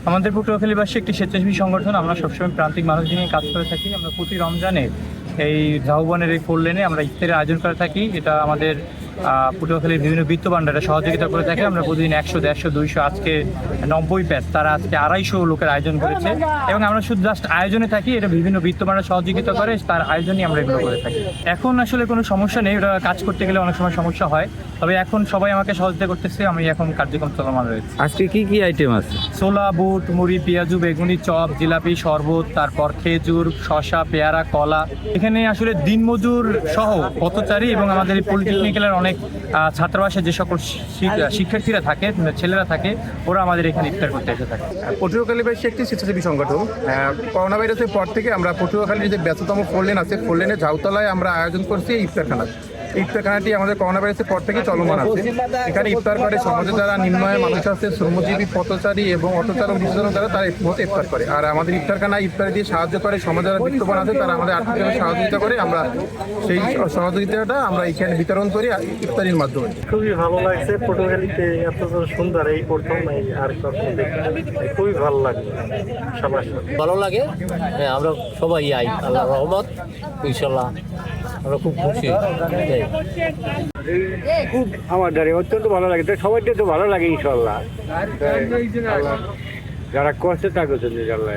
আমাদের পটুয়াখালীবাসী একটি স্বেচ্ছাসেবী সংগঠন। আমরা সবসময় প্রান্তিক মানুষদের নিয়ে কাজ করে থাকি। আমরা প্রতি রমজানে এই ঝাউবনের এই 4 লেনে আমরা ইফতারের আয়োজন করে থাকি। এটা আমাদের পটুয়াখালীর বিভিন্ন বৃত্ত ভান্ডারে সহযোগিতা করে থাকে। আমরা প্রতিদিন 100, 150, 200, আজকে 90 ব্যাচ, তারা আজকে 250 লোকের আয়োজন করেছে এবং আমরা শুধু জাস্ট আয়োজনে থাকি। এটা বিভিন্ন বৃত্ত ভান্ডার সহযোগিতা করে, তার আয়োজনই আমরা এগুলো করে থাকি। এখন আসলে কোনো সমস্যা নেই, ওটা কাজ করতে গেলে অনেক সময় সমস্যা হয়, তবে এখন সবাই আমাকে সহযোগিতা করতেছে। আমি এখন কার্যক্রম চলমান রয়েছে। আজকে কি কি আইটেম আছে? ছোলা, বুট, মুড়ি, পেঁয়াজু, বেগুনি, চপ, জিলাপি, শরবত, তারপর খেজুর, শসা, পেয়ারা, কলা। এখানে আসলে দিনমজুর সহ পথচারী এবং আমাদের এই পলিটেকনিক্যালের অনেক ছাত্রাবাসে যে সকল শিক্ষার্থীরা থাকে, ছেলেরা থাকে, ওরা আমাদের এখানে ইফতার করতে এসে থাকে। পটুয়াখালীবাসী একটি স্বেচ্ছাসেবী সংগঠন। করোনা ভাইরাসের পর থেকে আমরা পটুয়াখালীর যে ব্যস্ততম 4 লেন আছে, 4 লেনে ঝাউতলায় আমরা আয়োজন করছি ইফতারখানা। ইফতারখানাটি আমাদের করোনা ভাইরাসের পর থেকে চলমান আছে। এখানে ইফতার করে সমাজে যারা নিম্নআয়ের মানুষ আছে, শ্রমজীবী, পথচারী এবং অটোচালক বিশেষজ্ঞ যারা, তারা ইফতার করে। আর আমাদের ইফতারখানায় ইফতার দিয়ে সাহায্য করে সমাজে যারা বিত্তবান আছে, তারা আমাদের আর্থিকভাবে সহযোগিতা করে। আমরা সেই সহযোগিতাটা আমরা এখানে বিতরণ করি ইফতারির মাধ্যমে। খুবই ভালো লাগছে। পটুয়াখালীতে এত সুন্দর এই প্রথম, এই আর কখনো দেখি, খুবই ভালো লাগে। সবার ভালো লাগে। আমরা সবাই আই, আল্লাহ রহমত, ইনশাল্লাহ আমরা খুব খুশি। খুব আমার দ্বারা অত্যন্ত ভালো লাগে। তো সবাই তো ভালো লাগে ইনশাল্লাহ। যারা করছে তাকে আল্লাহ